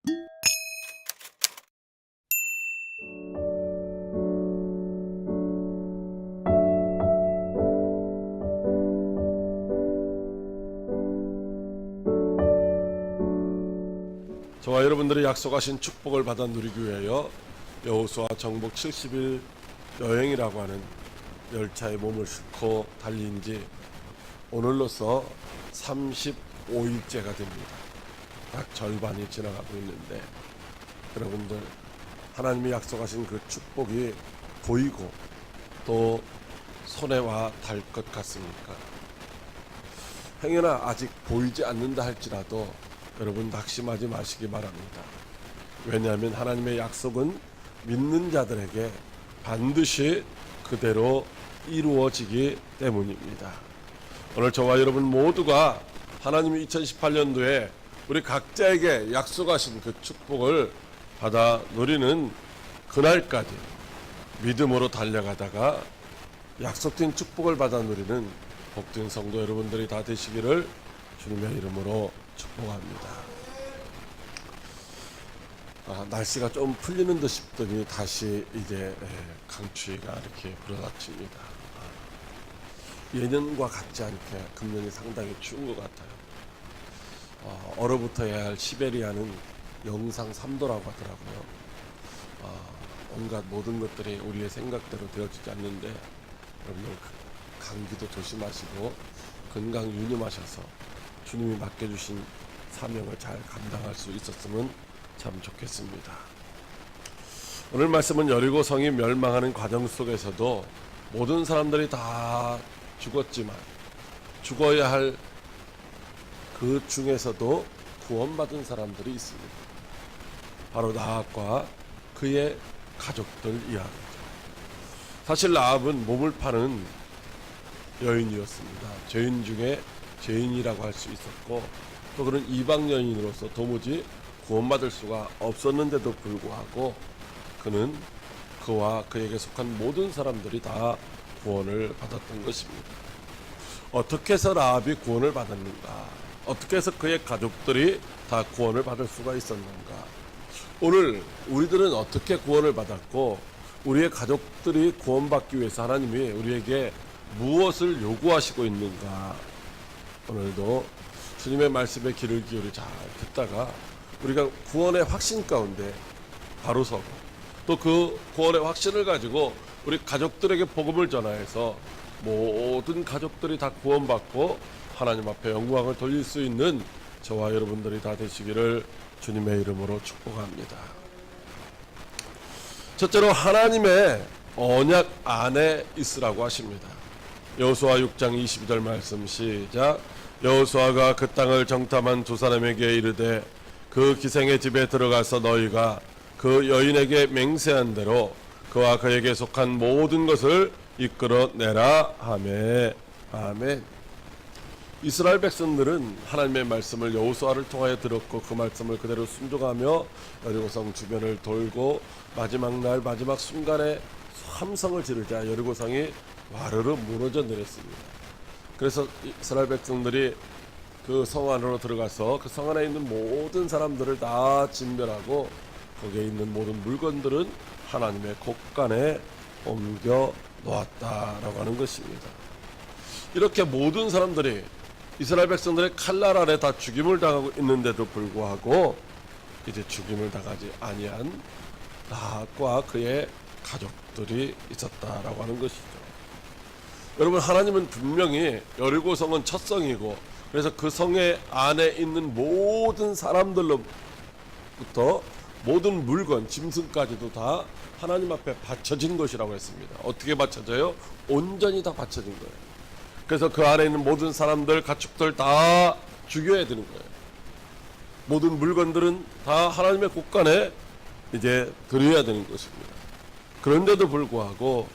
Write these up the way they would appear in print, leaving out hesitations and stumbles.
저와 여러분들이 약속하신 축복을 받아 누리기 위하여 여호수아 정복 70일 여행이라고 하는 열차에 몸을 싣고 달린 지 오늘로서 35일째가 됩니다. 딱 절반이 지나가고 있는데, 여러분들 하나님이 약속하신 그 축복이 보이고 또 손에 와 닿을 것 같습니까? 행여나 아직 보이지 않는다 할지라도 여러분 낙심하지 마시기 바랍니다. 왜냐하면 하나님의 약속은 믿는 자들에게 반드시 그대로 이루어지기 때문입니다. 오늘 저와 여러분 모두가 하나님이 2018년도에 우리 각자에게 약속하신 그 축복을 받아 누리는 그날까지 믿음으로 달려가다가 약속된 축복을 받아 누리는 복된 성도 여러분들이 다 되시기를 주님의 이름으로 축복합니다. 날씨가 좀 풀리는 듯 싶더니 다시 이제 강추위가 이렇게 불어닥칩니다. 예년과 같지 않게 금년이 상당히 추운 것 같아요. 얼어붙어야 할 시베리아는 영상 3도라고 하더라고요. 온갖 모든 것들이 우리의 생각대로 되어지지 않는데, 여러분들 감기도 조심하시고 건강 유념하셔서 주님이 맡겨주신 사명을 잘 감당할 수 있었으면 참 좋겠습니다. 오늘 말씀은 여리고 성이 멸망하는 과정 속에서도 모든 사람들이 다 죽었지만 죽어야 할 그 중에서도 구원받은 사람들이 있습니다. 바로 라합과 그의 가족들 이야기죠. 사실 라합은 몸을 파는 여인이었습니다. 죄인 중에 죄인이라고 할 수 있었고, 또 그런 이방 여인으로서 도무지 구원받을 수가 없었는데도 불구하고 그는 그와 그에게 속한 모든 사람들이 다 구원을 받았던 것입니다. 어떻게 해서 라합이 구원을 받았는가? 어떻게 해서 그의 가족들이 다 구원을 받을 수가 있었는가? 오늘 우리들은 어떻게 구원을 받았고 우리의 가족들이 구원받기 위해서 하나님이 우리에게 무엇을 요구하시고 있는가? 오늘도 주님의 말씀에 귀를 기울여 잘 듣다가 우리가 구원의 확신 가운데 바로 서고, 또 그 구원의 확신을 가지고 우리 가족들에게 복음을 전하여서 모든 가족들이 다 구원받고 하나님 앞에 영광을 돌릴 수 있는 저와 여러분들이 다 되시기를 주님의 이름으로 축복합니다. 첫째로 하나님의 언약 안에 있으라고 하십니다. 여호수아 6장 22절 말씀 시작. 여호수아가 그 땅을 정탐한 두 사람에게 이르되 그 기생의 집에 들어가서 너희가 그 여인에게 맹세한 대로 그와 그에게 속한 모든 것을 이끌어내라 하매. 아멘. 이스라엘 백성들은 하나님의 말씀을 여호수아를 통하여 들었고 그 말씀을 그대로 순종하며 여리고성 주변을 돌고 마지막 날 마지막 순간에 함성을 지르자 여리고성이 와르르 무너져 내렸습니다. 그래서 이스라엘 백성들이 그 성 안으로 들어가서 그 성 안에 있는 모든 사람들을 다 진멸하고 거기에 있는 모든 물건들은 하나님의 곳간에 옮겨 놓았다라고 하는 것입니다. 이렇게 모든 사람들이 이스라엘 백성들의 칼날 아래 다 죽임을 당하고 있는데도 불구하고 이제 죽임을 당하지 아니한 라합과 그의 가족들이 있었다라고 하는 것이죠. 여러분, 하나님은 분명히 여리고성은 첫 성이고, 그래서 그 성의 안에 있는 모든 사람들로부터 모든 물건, 짐승까지도 다 하나님 앞에 바쳐진 것이라고 했습니다. 어떻게 바쳐져요? 온전히 다 바쳐진 거예요. 그래서 그 안에 있는 모든 사람들, 가축들 다 죽여야 되는 거예요. 모든 물건들은 다 하나님의 곳간에 이제 드려야 되는 것입니다. 그런데도 불구하고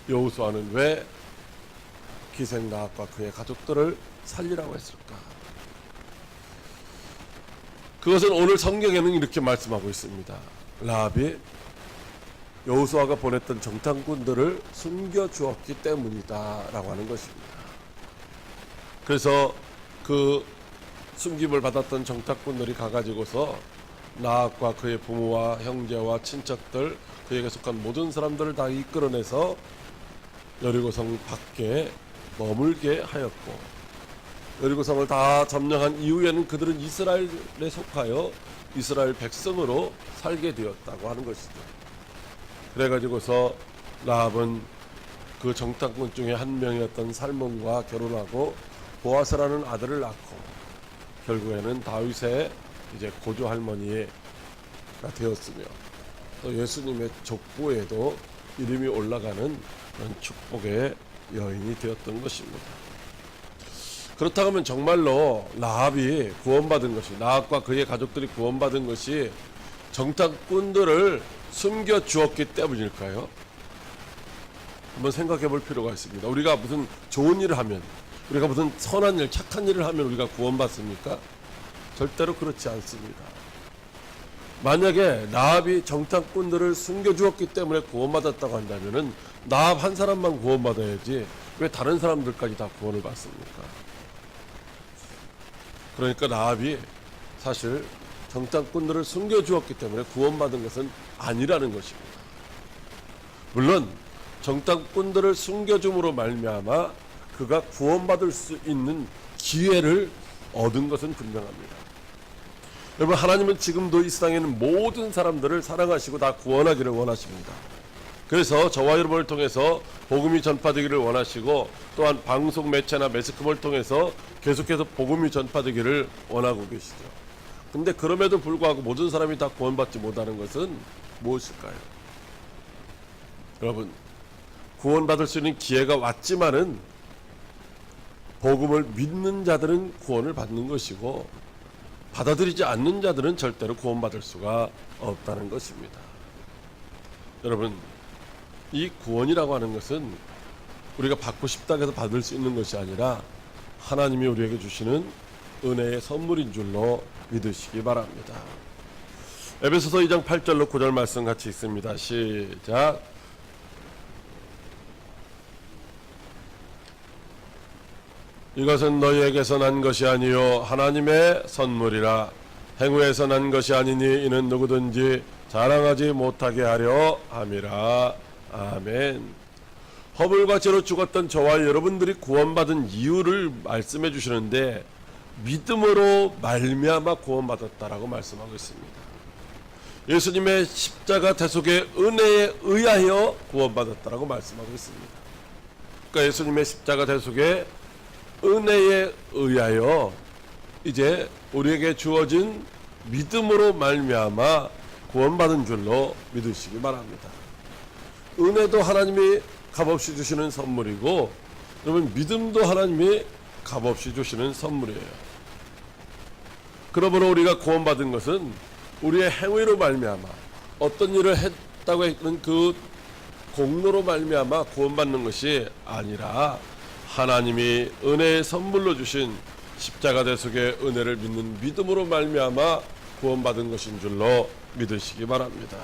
여호수아는 왜 기생 라합과 그의 가족들을 살리라고 했을까? 그것은 오늘 성경에는 이렇게 말씀하고 있습니다. 라합이 여호수아가 보냈던 정탐꾼들을 숨겨주었기 때문이다 라고 하는 것입니다. 그래서 그 숨김을 받았던 정탐꾼들이 가가지고서 나압과 그의 부모와 형제와 친척들, 그에게 속한 모든 사람들을 다 이끌어내서 여리고성 밖에 머물게 하였고, 여리고성을 다 점령한 이후에는 그들은 이스라엘에 속하여 이스라엘 백성으로 살게 되었다고 하는 것이죠. 그래가지고서 라합은 그 정탐꾼 중에 한 명이었던 살몬과 결혼하고 보아스라는 아들을 낳고 결국에는 다윗의 이제 고조 할머니가 되었으며, 또 예수님의 족보에도 이름이 올라가는 그런 축복의 여인이 되었던 것입니다. 그렇다고 하면 정말로 라합이 구원받은 것이, 라합과 그의 가족들이 구원받은 것이 정탐꾼들을 숨겨주었기 때문일까요? 한번 생각해 볼 필요가 있습니다. 우리가 무슨 좋은 일을 하면, 우리가 무슨 선한 일, 착한 일을 하면 우리가 구원받습니까? 절대로 그렇지 않습니다. 만약에 라합이 정탐꾼들을 숨겨주었기 때문에 구원받았다고 한다면은 라합 한 사람만 구원받아야지 왜 다른 사람들까지 다 구원을 받습니까? 그러니까 라합이 사실 정탐꾼들을 숨겨주었기 때문에 구원받은 것은 아니라는 것입니다. 물론 정탐꾼들을 숨겨줌으로 말미암아 그가 구원받을 수 있는 기회를 얻은 것은 분명합니다. 여러분, 하나님은 지금도 이 세상에는 모든 사람들을 사랑하시고 다 구원하기를 원하십니다. 그래서 저와 여러분을 통해서 복음이 전파되기를 원하시고, 또한 방송 매체나 매스컴을 통해서 계속해서 복음이 전파되기를 원하고 계시죠. 근데 그럼에도 불구하고 모든 사람이 다 구원받지 못하는 것은 무엇일까요? 여러분, 구원받을 수 있는 기회가 왔지만은 복음을 믿는 자들은 구원을 받는 것이고, 받아들이지 않는 자들은 절대로 구원받을 수가 없다는 것입니다. 여러분, 이 구원이라고 하는 것은 우리가 받고 싶다고 해서 받을 수 있는 것이 아니라 하나님이 우리에게 주시는 은혜의 선물인 줄로 믿으시기 바랍니다. 에베소서 2장 8절로 9절 말씀 같이 읽습니다. 시작. 이것은 너희에게서 난 것이 아니요 하나님의 선물이라. 행위에서 난 것이 아니니 이는 누구든지 자랑하지 못하게 하려 함이라. 아멘. 허물과 죄로 죽었던 저와 여러분들이 구원받은 이유를 말씀해 주시는데, 믿음으로 말미암아 구원받았다라고 말씀하고 있습니다. 예수님의 십자가 대속의 은혜에 의하여 구원받았다라고 말씀하고 있습니다. 그러니까 예수님의 십자가 대속의 은혜에 의하여 이제 우리에게 주어진 믿음으로 말미암아 구원받은 줄로 믿으시기 바랍니다. 은혜도 하나님이 값없이 주시는 선물이고, 여러분, 믿음도 하나님이 값없이 주시는 선물이에요. 그러므로 우리가 구원받은 것은 우리의 행위로 말미암아, 어떤 일을 했다고 했는 그 공로로 말미암아 구원받는 것이 아니라 하나님이 은혜의 선물로 주신 십자가 대속의 은혜를 믿는 믿음으로 말미암아 구원받은 것인 줄로 믿으시기 바랍니다.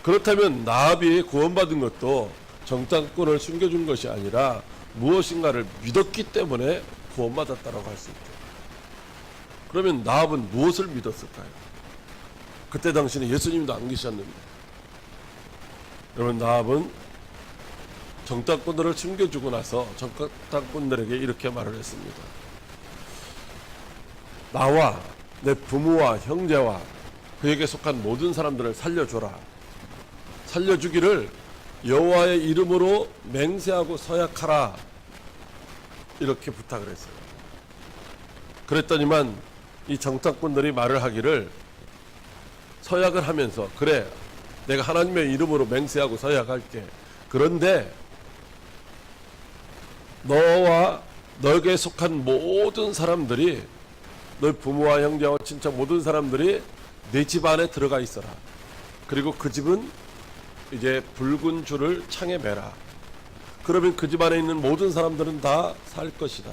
그렇다면 라합이 구원받은 것도 정탐꾼을 숨겨준 것이 아니라 무엇인가를 믿었기 때문에 구원받았다고 할 수 있죠. 그러면 라합은 무엇을 믿었을까요? 그때 당시에 예수님도 안 계셨는데, 여러분, 라합은 정탐꾼들을 숨겨주고 나서 정탐꾼들에게 이렇게 말을 했습니다. 나와 내 부모와 형제와 그에게 속한 모든 사람들을 살려줘라. 살려주기를 여호와의 이름으로 맹세하고 서약하라. 이렇게 부탁을 했어요. 그랬더니만 이 정탐꾼들이 말을 하기를, 서약을 하면서, 그래, 내가 하나님의 이름으로 맹세하고 서약할게. 그런데 너와 너에게 속한 모든 사람들이, 너희 부모와 형제와 친척 모든 사람들이 내 집 안에 들어가 있어라. 그리고 그 집은 이제 붉은 줄을 창에 매라. 그러면 그 집 안에 있는 모든 사람들은 다 살 것이다.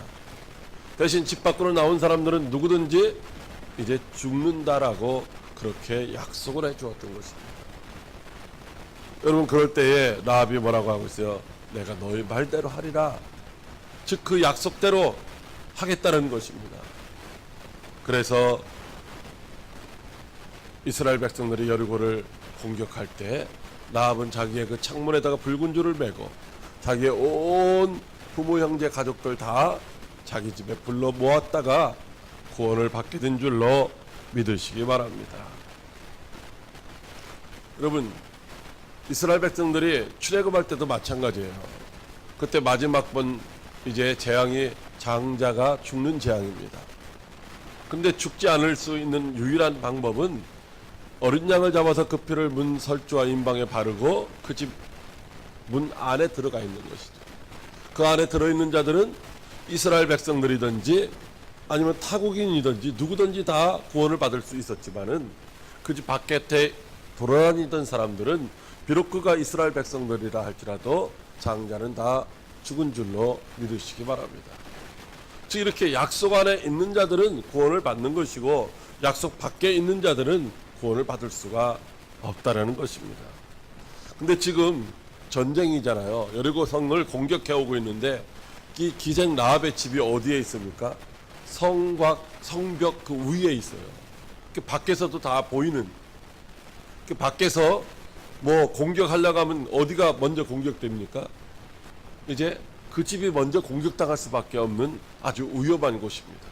대신 집 밖으로 나온 사람들은 누구든지 이제 죽는다라고 그렇게 약속을 해주었던 것입니다. 여러분, 그럴 때에 라합이 뭐라고 하고 있어요? 내가 너희 말대로 하리라. 즉 그 약속대로 하겠다는 것입니다. 그래서 이스라엘 백성들이 여리고를 공격할 때 나압은 자기의 그 창문에다가 붉은 줄을 매고 자기의 온 부모 형제 가족들 다 자기 집에 불러 모았다가 구원을 받게 된 줄로 믿으시기 바랍니다. 여러분, 이스라엘 백성들이 출애굽할 때도 마찬가지예요. 그때 마지막 번 이제 재앙이 장자가 죽는 재앙입니다. 근데 죽지 않을 수 있는 유일한 방법은 어린 양을 잡아서 그 피를 문 설주와 임방에 바르고 그 집 문 안에 들어가 있는 것이죠. 그 안에 들어있는 자들은 이스라엘 백성들이든지 아니면 타국인이든지 누구든지 다 구원을 받을 수 있었지만은 그 집 밖에 돌아다니던 사람들은 비록 그가 이스라엘 백성들이라 할지라도 장자는 다 죽은 줄로 믿으시기 바랍니다. 즉 이렇게 약속 안에 있는 자들은 구원을 받는 것이고 약속 밖에 있는 자들은 구원을 받을 수가 없다라는 것입니다. 근데 지금 전쟁이잖아요. 여리고 성을 공격해 오고 있는데 이 기생 라합의 집이 어디에 있습니까? 성벽 그 위에 있어요. 밖에서도 다 보이는. 밖에서 뭐 공격하려고 하면 어디가 먼저 공격됩니까? 이제 그 집이 먼저 공격당할 수밖에 없는 아주 위험한 곳입니다.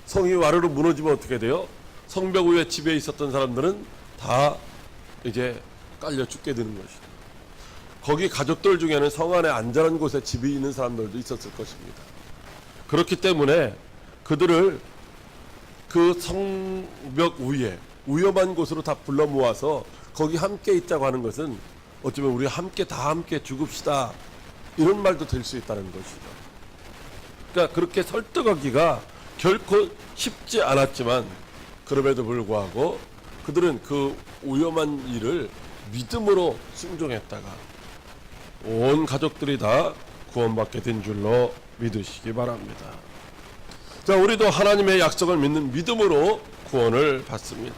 성이 와르르 무너지면 어떻게 돼요? 성벽 위에 집에 있었던 사람들은 다 이제 깔려 죽게 되는 것이죠. 거기 가족들 중에는 성 안에 안전한 곳에 집이 있는 사람들도 있었을 것입니다. 그렇기 때문에 그들을 그 성벽 위에 위험한 곳으로 다 불러 모아서 거기 함께 있자고 하는 것은 어쩌면 우리 함께 다 함께 죽읍시다 이런 말도 될 수 있다는 것이죠. 그러니까 그렇게 설득하기가 결코 쉽지 않았지만 그럼에도 불구하고 그들은 그 위험한 일을 믿음으로 순종했다가 온 가족들이 다 구원받게 된 줄로 믿으시기 바랍니다. 자, 우리도 하나님의 약속을 믿는 믿음으로 구원을 받습니다.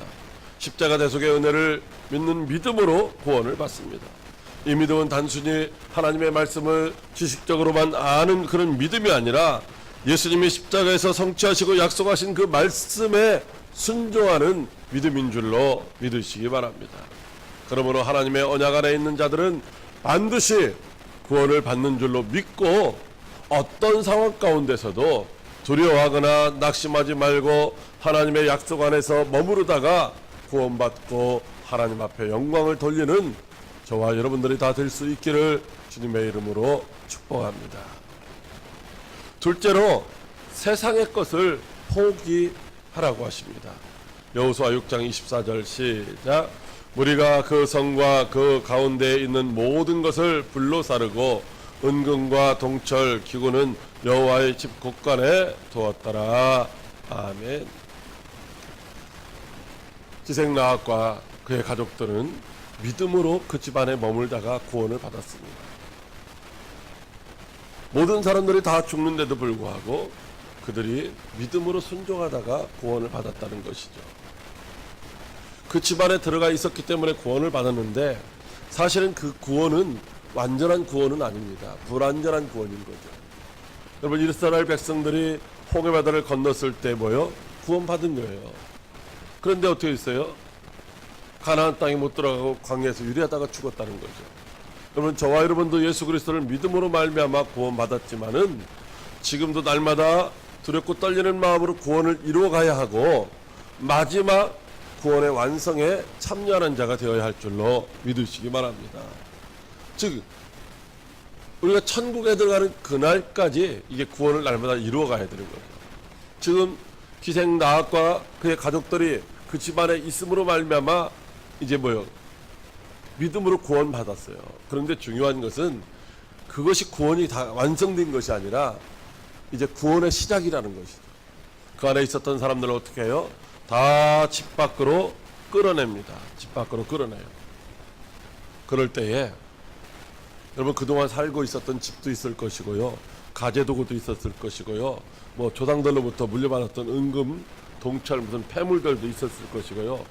십자가 대속의 은혜를 믿는 믿음으로 구원을 받습니다. 이 믿음은 단순히 하나님의 말씀을 지식적으로만 아는 그런 믿음이 아니라 예수님이 십자가에서 성취하시고 약속하신 그 말씀에 순종하는 믿음인 줄로 믿으시기 바랍니다. 그러므로 하나님의 언약 안에 있는 자들은 반드시 구원을 받는 줄로 믿고 어떤 상황 가운데서도 두려워하거나 낙심하지 말고 하나님의 약속 안에서 머무르다가 구원받고 하나님 앞에 영광을 돌리는 저와 여러분들이 다 될 수 있기를 주님의 이름으로 축복합니다. 둘째로 세상의 것을 포기하라고 하십니다. 여호수아 6장 24절 시작. 무리가 그 성과 그 가운데에 있는 모든 것을 불로 사르고 은금과 동철 기구는 여호와의 집 곳간에 두었더라. 아멘. 기생 라합과 그의 가족들은 믿음으로 그 집안에 머물다가 구원을 받았습니다. 모든 사람들이 다 죽는데도 불구하고 그들이 믿음으로 순종하다가 구원을 받았다는 것이죠. 그 집안에 들어가 있었기 때문에 구원을 받았는데 사실은 그 구원은 완전한 구원은 아닙니다. 불완전한 구원인 거죠. 여러분, 이스라엘 백성들이 홍해바다를 건넜을 때 뭐요? 구원받은 거예요. 그런데 어떻게 했어요? 가나안 땅에 못 들어가고 광야에서 유리하다가 죽었다는 거죠. 여러분, 저와 여러분도 예수 그리스도를 믿음으로 말미암아 구원받았지만은 지금도 날마다 두렵고 떨리는 마음으로 구원을 이루어가야 하고 마지막 구원의 완성에 참여하는 자가 되어야 할 줄로 믿으시기 바랍니다. 즉 우리가 천국에 들어가는 그날까지 이게 구원을 날마다 이루어가야 되는 거죠. 지금 기생 라합과 그의 가족들이 그 집안에 있음으로 말미암아 이제 뭐요? 믿음으로 구원받았어요. 그런데 중요한 것은 그것이 구원이 다 완성된 것이 아니라 이제 구원의 시작이라는 것이죠. 그 안에 있었던 사람들은 어떻게 해요? 다 집 밖으로 끌어냅니다. 집 밖으로 끌어내요. 그럴 때에 여러분, 그동안 살고 있었던 집도 있을 것이고요, 가재도구도 있었을 것이고요, 뭐 조상들로부터 물려받았던 은금, 동철, 무슨 폐물들도 있었을 것이고요,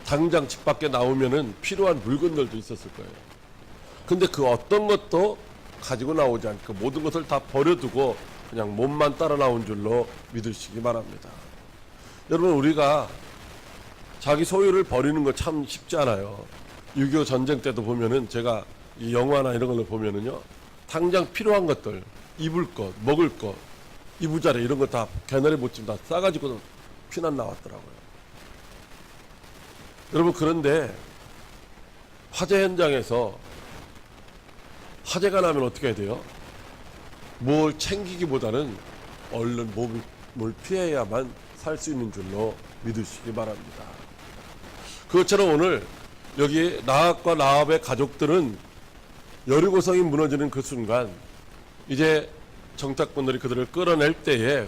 당장 집 밖에 나오면은 필요한 물건들도 있었을 거예요. 근데 그 어떤 것도 가지고 나오지 않고 모든 것을 다 버려두고 그냥 몸만 따라 나온 줄로 믿으시기 바랍니다. 여러분, 우리가 자기 소유를 버리는 거 참 쉽지 않아요. 6.25 전쟁 때도 보면은 제가 이 영화나 이런 걸로 보면은요, 당장 필요한 것들, 입을 것, 먹을 것, 이부자리 이런 거 다 개나리 못집 다 싸가지고 피난 나왔더라고요. 여러분, 그런데 화재 현장에서 화재가 나면 어떻게 해야 돼요? 뭘 챙기기보다는 얼른 몸을 피해야만 살 수 있는 줄로 믿으시기 바랍니다. 그것처럼 오늘 여기 라합과 라합의 가족들은 여리고성이 무너지는 그 순간 이제 정탐꾼들이 그들을 끌어낼 때에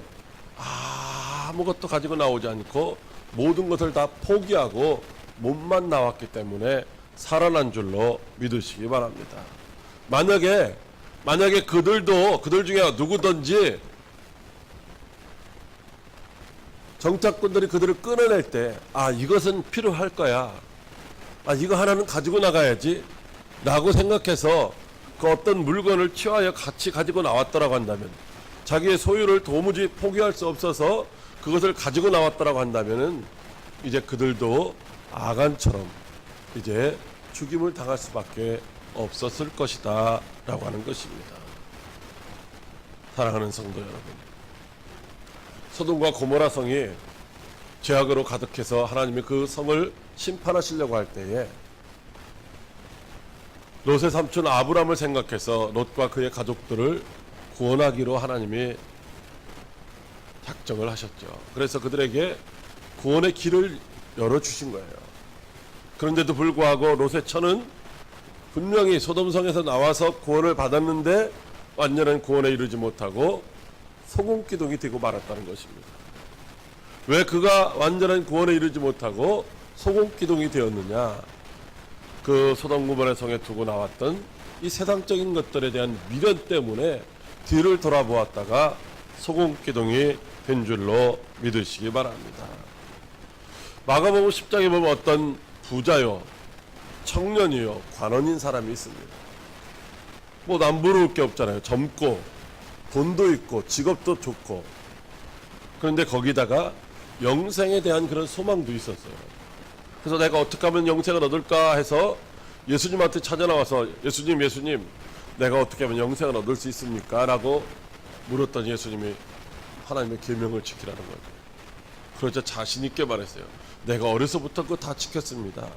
아무것도 가지고 나오지 않고 모든 것을 다 포기하고 몸만 나왔기 때문에 살아난 줄로 믿으시기 바랍니다. 만약에 그들 중에 누구든지 정착꾼들이 그들을 끌어낼 때 이것은 필요할 거야, 이거 하나는 가지고 나가야지 라고 생각해서 그 어떤 물건을 취하여 같이 가지고 나왔더라고 한다면, 자기의 소유를 도무지 포기할 수 없어서 그것을 가지고 나왔더라고 한다면은 이제 그들도 아간처럼 이제 죽임을 당할 수밖에 없었을 것이다 라고 하는 것입니다. 사랑하는 성도 여러분, 소돔과 고모라 성이 죄악으로 가득해서 하나님이 그 성을 심판하시려고 할 때에 롯의 삼촌 아브람을 생각해서 롯과 그의 가족들을 구원하기로 하나님이 작정을 하셨죠. 그래서 그들에게 구원의 길을 열어주신 거예요. 그런데도 불구하고 롯의 처는 분명히 소돔성에서 나와서 구원을 받았는데 완전한 구원에 이르지 못하고 소금기둥이 되고 말았다는 것입니다. 왜 그가 완전한 구원에 이르지 못하고 소금기둥이 되었느냐? 그 소돔 고모라 성에 두고 나왔던 이 세상적인 것들에 대한 미련 때문에 뒤를 돌아보았다가 소금기둥이 된 줄로 믿으시기 바랍니다. 마가복음 10장에 보면 어떤 부자요, 청년이요, 관원인 사람이 있습니다. 뭐 남부러울 게 없잖아요. 젊고 돈도 있고 직업도 좋고. 그런데 거기다가 영생에 대한 그런 소망도 있었어요. 그래서 내가 어떻게 하면 영생을 얻을까 해서 예수님한테 찾아나와서 예수님 내가 어떻게 하면 영생을 얻을 수 있습니까? 라고 물었더니 예수님이 하나님의 계명을 지키라는 거죠. 그러자 자신 있게 말했어요. 내가 어려서부터 그거 다 지켰습니다.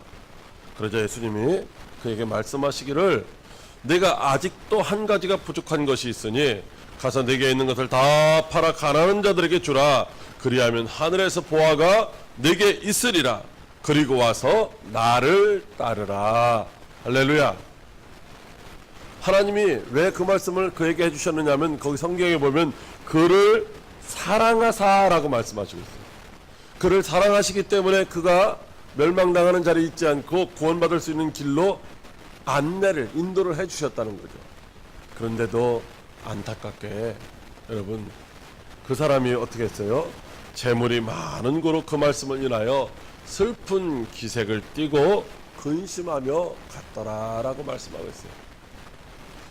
그러자 예수님이 그에게 말씀하시기를, 내가 아직도 한 가지가 부족한 것이 있으니 가서 내게 있는 것을 다 팔아 가난한 자들에게 주라. 그리하면 하늘에서 보화가 내게 있으리라. 그리고 와서 나를 따르라. 할렐루야. 하나님이 왜 그 말씀을 그에게 해주셨느냐 하면 거기 성경에 보면 그를 사랑하사라고 말씀하시고 있어요. 그를 사랑하시기 때문에 그가 멸망당하는 자리에 있지 않고 구원받을 수 있는 길로 인도를 해주셨다는 거죠. 그런데도 안타깝게 여러분, 그 사람이 어떻게 했어요? 재물이 많은 고로 그 말씀을 인하여 슬픈 기색을 띠고 근심하며 갔더라라고 말씀하고 있어요.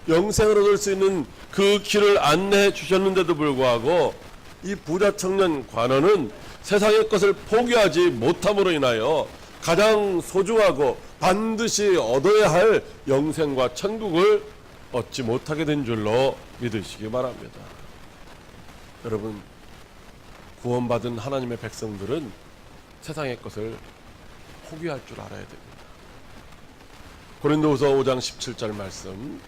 영생을 얻을 수 있는 그 길을 안내해 주셨는데도 불구하고 이 부자 청년 관원은 세상의 것을 포기하지 못함으로 인하여 가장 소중하고 반드시 얻어야 할 영생과 천국을 얻지 못하게 된 줄로 믿으시기 바랍니다. 여러분, 구원받은 하나님의 백성들은 세상의 것을 포기할 줄 알아야 됩니다. 고린도후서 5장 17절 말씀,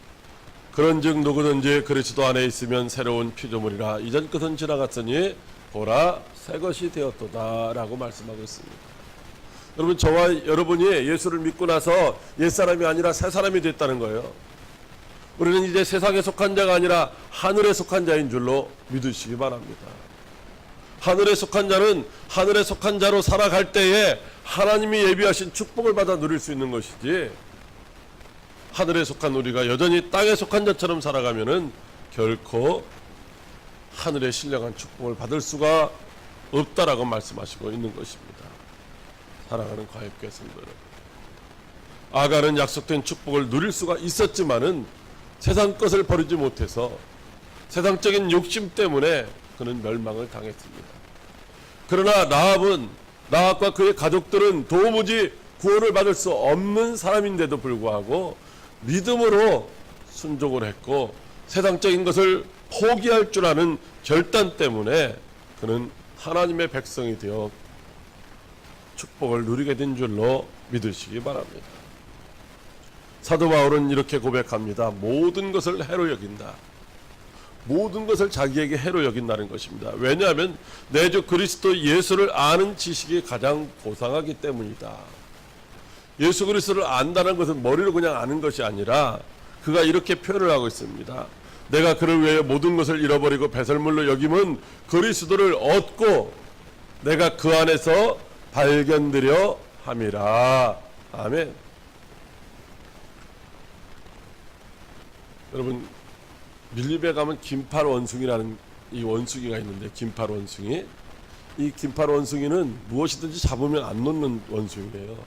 그런즉 누구든지 그리스도 안에 있으면 새로운 피조물이라 이전 것은 지나갔으니 보라 새 것이 되었도다 라고 말씀하고 있습니다. 여러분, 저와 여러분이 예수를 믿고 나서 옛사람이 아니라 새사람이 됐다는 거예요. 우리는 이제 세상에 속한 자가 아니라 하늘에 속한 자인 줄로 믿으시기 바랍니다. 하늘에 속한 자는 하늘에 속한 자로 살아갈 때에 하나님이 예비하신 축복을 받아 누릴 수 있는 것이지, 하늘에 속한 우리가 여전히 땅에 속한 자처럼 살아가면은 결코 하늘의 신령한 축복을 받을 수가 없다라고 말씀하시고 있는 것입니다. 사랑하는 과역교회 성도 여러분, 아간은 약속된 축복을 누릴 수가 있었지만은 세상 것을 버리지 못해서 세상적인 욕심 때문에 그는 멸망을 당했습니다. 그러나 라합은 나학과 그의 가족들은 도무지 구원을 받을 수 없는 사람인데도 불구하고 믿음으로 순종을 했고 세상적인 것을 포기할 줄 아는 결단 때문에 그는 하나님의 백성이 되어 축복을 누리게 된 줄로 믿으시기 바랍니다. 사도 바울은 이렇게 고백합니다. 모든 것을 해로 여긴다. 모든 것을 자기에게 해로 여긴다는 것입니다. 왜냐하면 내 주 그리스도 예수를 아는 지식이 가장 고상하기 때문이다. 예수 그리스도를 안다는 것은 머리로 그냥 아는 것이 아니라 그가 이렇게 표현을 하고 있습니다. 내가 그를 위해 모든 것을 잃어버리고 배설물로 여김은 그리스도를 얻고 내가 그 안에서 발견되려 함이라. 아멘. 여러분 밀립에 가면 긴팔 원숭이라는 이 원숭이가 있는데 긴팔 원숭이, 이 긴팔 원숭이는 무엇이든지 잡으면 안 놓는 원숭이에요.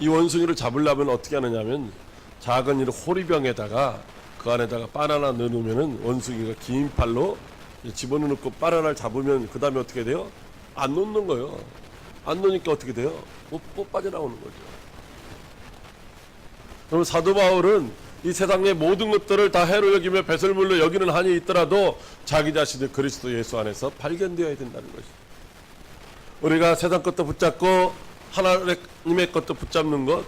이 원숭이를 잡으려면 어떻게 하느냐면 작은 이 호리병에다가 그 안에다가 바나나 넣으면은 원숭이가 긴 팔로 집어넣고 바나나를 잡으면 그 다음에 어떻게 돼요? 안 놓는 거예요. 안 놓으니까 어떻게 돼요? 못 빠져나오는 거죠. 그럼 사도 바울은 이 세상의 모든 것들을 다 해로 여기며 배설물로 여기는 한이 있더라도 자기 자신이 그리스도 예수 안에서 발견되어야 된다는 것이죠. 우리가 세상 것도 붙잡고 하나님의 것도 붙잡는 것,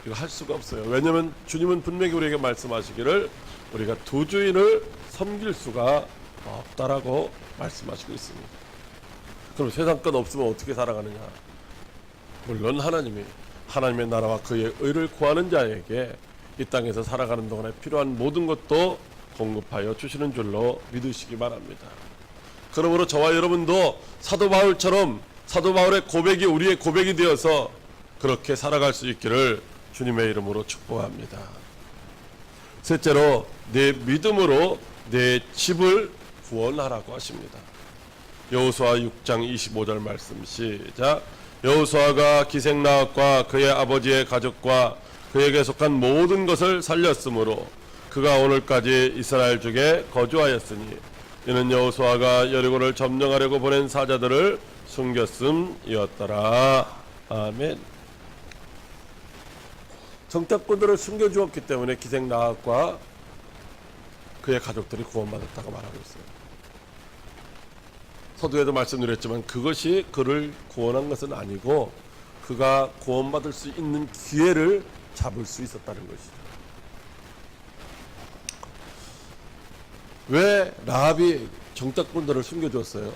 이거 할 수가 없어요. 왜냐하면 주님은 분명히 우리에게 말씀하시기를 우리가 두 주인을 섬길 수가 없다라고 말씀하시고 있습니다. 그럼 세상 것 없으면 어떻게 살아가느냐? 물론 하나님의 나라와 그의 의를 구하는 자에게 이 땅에서 살아가는 동안에 필요한 모든 것도 공급하여 주시는 줄로 믿으시기 바랍니다. 그러므로 저와 여러분도 사도 바울처럼 사도 바울의 고백이 우리의 고백이 되어서 그렇게 살아갈 수 있기를 주님의 이름으로 축복합니다. 셋째로 내 믿음으로 내 집을 구원하라고 하십니다. 여호수아 6장 25절 말씀 시작. 여호수아가 기생나앗과 그의 아버지의 가족과 그에게 속한 모든 것을 살렸으므로 그가 오늘까지 이스라엘 중에 거주하였으니 이는 여호수아가 여리고를 점령하려고 보낸 사자들을 숨겼음이었더라. 아멘. 정탐꾼들을 숨겨주었기 때문에 기생나앗과 그의 가족들이 구원받았다고 말하고 있어요. 서두에도 말씀드렸지만 그것이 그를 구원한 것은 아니고 그가 구원받을 수 있는 기회를 잡을 수 있었다는 것이죠. 왜 라합이 정탐꾼들을 숨겨줬어요?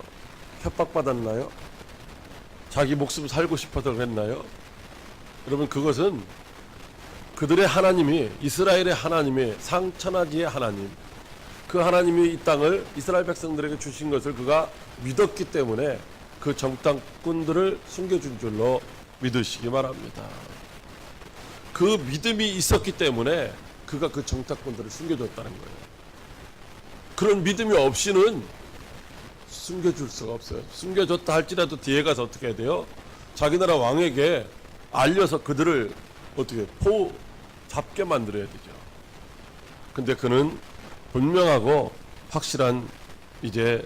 협박받았나요? 자기 목숨 살고 싶어서 그랬나요? 여러분 그것은 그들의 하나님이 이스라엘의 하나님이 상천하지의 하나님, 그 하나님이 이 땅을 이스라엘 백성들에게 주신 것을 그가 믿었기 때문에 그 정탐꾼들을 숨겨준 줄로 믿으시기 바랍니다. 그 믿음이 있었기 때문에 그가 그 정탐꾼들을 숨겨줬다는 거예요. 그런 믿음이 없이는 숨겨줄 수가 없어요. 숨겨줬다 할지라도 뒤에 가서 어떻게 해야 돼요? 자기 나라 왕에게 알려서 그들을 어떻게 잡게 만들어야 되죠. 근데 그는 분명하고 확실한 이제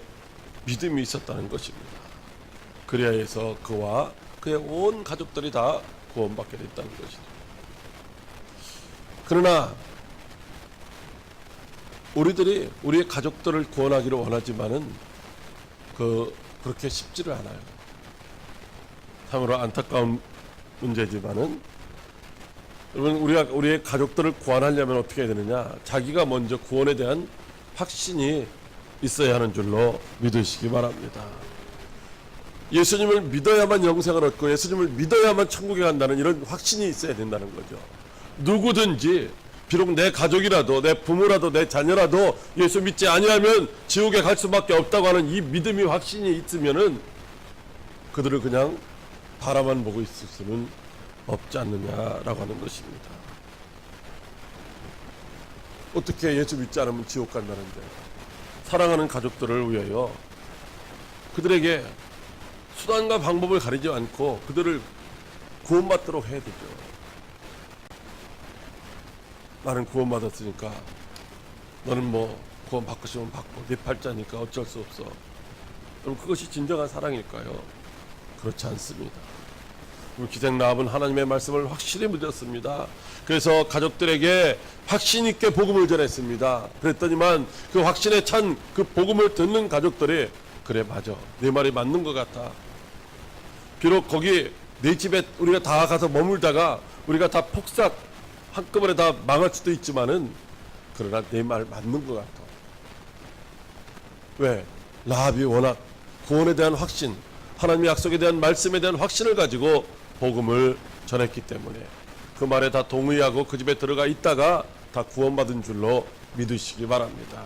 믿음이 있었다는 것입니다. 그래야 해서 그와 그의 온 가족들이 다 구원받게 됐다는 것이죠. 그러나 우리들이 우리의 가족들을 구원하기를 원하지만은 그렇게 쉽지를 않아요. 참으로 안타까운 문제지만은 여러분 우리의 가족들을 구원하려면 어떻게 해야 되느냐? 자기가 먼저 구원에 대한 확신이 있어야 하는 줄로 믿으시기 바랍니다. 예수님을 믿어야만 영생을 얻고 예수님을 믿어야만 천국에 간다는 이런 확신이 있어야 된다는 거죠. 누구든지 비록 내 가족이라도 내 부모라도 내 자녀라도 예수 믿지 아니하면 지옥에 갈 수밖에 없다고 하는 이 믿음이 확신이 있으면은 그들을 그냥 바라만 보고 있을 수는 없지 않느냐라고 하는 것입니다. 어떻게 예수 믿지 않으면 지옥 간다는데 사랑하는 가족들을 위하여 그들에게 수단과 방법을 가리지 않고 그들을 구원받도록 해야 되죠. 나는 구원받았으니까 너는 뭐 구원받고 싶으면 받고 네 팔자니까 어쩔 수 없어. 그럼 그것이 진정한 사랑일까요? 그렇지 않습니다. 기생 라합은 하나님의 말씀을 확실히 믿었습니다. 그래서 가족들에게 확신 있게 복음을 전했습니다. 그랬더니만 그 확신에 찬 그 복음을 듣는 가족들이 그래 맞아 내 말이 맞는 것 같아. 비록 거기 내 집에 우리가 다 가서 머물다가 우리가 다 폭삭 한꺼번에 다 망할 수도 있지만은 그러나 내 말 맞는 것 같아. 왜? 라합이 워낙 구원에 대한 확신, 하나님의 약속에 대한 말씀에 대한 확신을 가지고 복음을 전했기 때문에 그 말에 다 동의하고 그 집에 들어가 있다가 다 구원받은 줄로 믿으시기 바랍니다.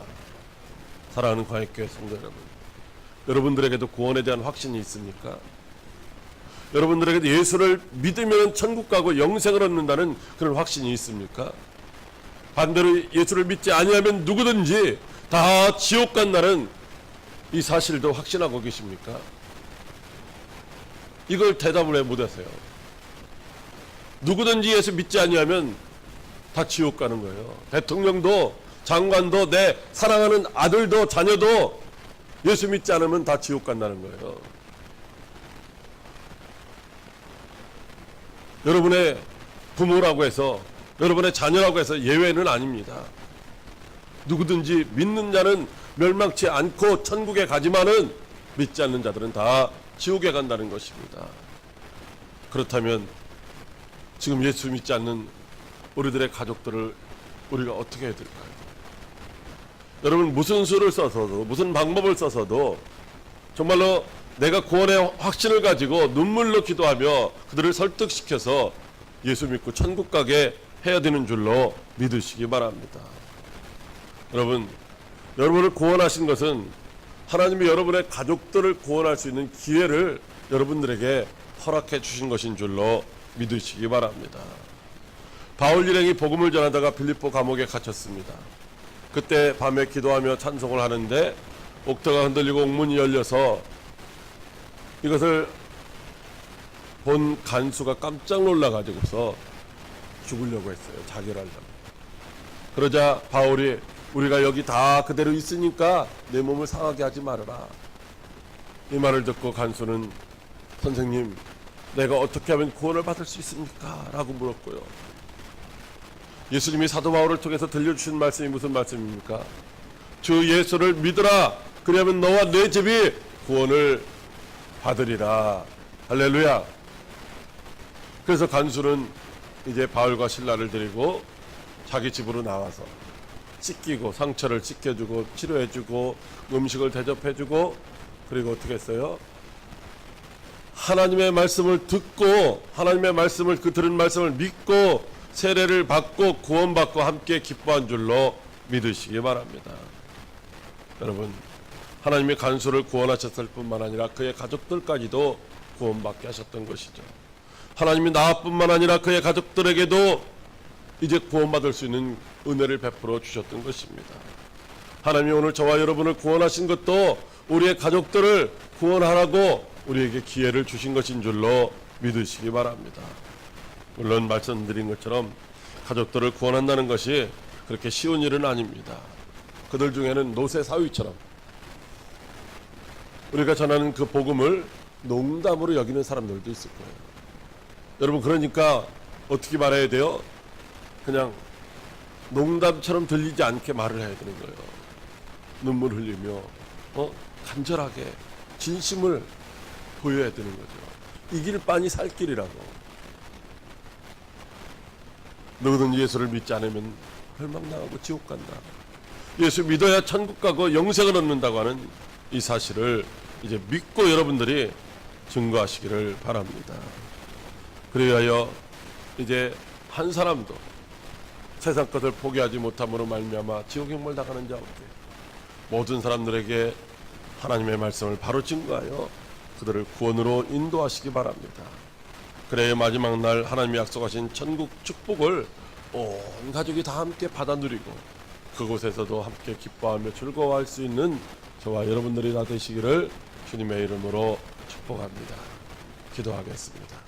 사랑하는 광역교회 성도 여러분, 여러분들에게도 구원에 대한 확신이 있습니까? 여러분들에게도 예수를 믿으면 천국 가고 영생을 얻는다는 그런 확신이 있습니까? 반대로 예수를 믿지 아니하면 누구든지 다 지옥 간다는 이 사실도 확신하고 계십니까? 이걸 대답을 왜 못하세요? 누구든지 예수 믿지 아니하면 다 지옥 가는 거예요. 대통령도 장관도 내 사랑하는 아들도 자녀도 예수 믿지 않으면 다 지옥 간다는 거예요. 여러분의 부모라고 해서 여러분의 자녀라고 해서 예외는 아닙니다. 누구든지 믿는 자는 멸망치 않고 천국에 가지만은 믿지 않는 자들은 다 지옥에 간다는 것입니다. 그렇다면 지금 예수 믿지 않는 우리들의 가족들을 우리가 어떻게 해야 될까요? 여러분 무슨 수를 써서도 무슨 방법을 써서도 정말로 내가 구원의 확신을 가지고 눈물로 기도하며 그들을 설득시켜서 예수 믿고 천국 가게 해야 되는 줄로 믿으시기 바랍니다. 여러분을 구원하신 것은 하나님이 여러분의 가족들을 구원할 수 있는 기회를 여러분들에게 허락해 주신 것인 줄로 믿으시기 바랍니다. 바울 일행이 복음을 전하다가 빌립보 감옥에 갇혔습니다. 그때 밤에 기도하며 찬송을 하는데 옥터가 흔들리고 옥문이 열려서 이것을 본 간수가 깜짝 놀라가지고서 죽으려고 했어요. 자결하려고. 그러자 바울이 우리가 여기 다 그대로 있으니까 내 몸을 상하게 하지 말아라. 이 말을 듣고 간수는 선생님 내가 어떻게 하면 구원을 받을 수 있습니까? 라고 물었고요. 예수님이 사도 바울을 통해서 들려주신 말씀이 무슨 말씀입니까? 주 예수를 믿으라. 그러면 너와 내 집이 구원을 받으리라. 할렐루야. 그래서 간수는 이제 바울과 실라를 데리고 자기 집으로 나와서 씻기고 상처를 씻겨주고 치료해주고 음식을 대접해주고 그리고 어떻게 했어요? 하나님의 말씀을 듣고 하나님의 말씀을 그 들은 말씀을 믿고 세례를 받고 구원받고 함께 기뻐한 줄로 믿으시기 바랍니다. 여러분 하나님이 간수를 구원하셨을 뿐만 아니라 그의 가족들까지도 구원받게 하셨던 것이죠. 하나님이 나뿐만 아니라 그의 가족들에게도 이제 구원받을 수 있는 은혜를 베풀어 주셨던 것입니다. 하나님이 오늘 저와 여러분을 구원하신 것도 우리의 가족들을 구원하라고 우리에게 기회를 주신 것인 줄로 믿으시기 바랍니다. 물론 말씀드린 것처럼 가족들을 구원한다는 것이 그렇게 쉬운 일은 아닙니다. 그들 중에는 노세 사위처럼 우리가 전하는 그 복음을 농담으로 여기는 사람들도 있을 거예요. 여러분 그러니까 어떻게 말해야 돼요? 그냥 농담처럼 들리지 않게 말을 해야 되는 거예요. 눈물 흘리며 간절하게 진심을 보여야 되는 거죠. 이 길 빤히 살 길이라고. 누구든지 예수를 믿지 않으면 멸망당하고 지옥 간다. 예수 믿어야 천국 가고 영생을 얻는다고 하는 이 사실을 이제 믿고 여러분들이 증거하시기를 바랍니다. 그리하여 이제 한 사람도 세상 것을 포기하지 못함으로 말미암아 지옥 형벌 당하는 자 없게 모든 사람들에게 하나님의 말씀을 바로 증거하여 그들을 구원으로 인도하시기 바랍니다. 그래야 마지막 날 하나님이 약속하신 천국 축복을 온 가족이 다 함께 받아 누리고 그곳에서도 함께 기뻐하며 즐거워할 수 있는 저와 여러분들이 다 되시기를 주님의 이름으로 축복합니다. 기도하겠습니다.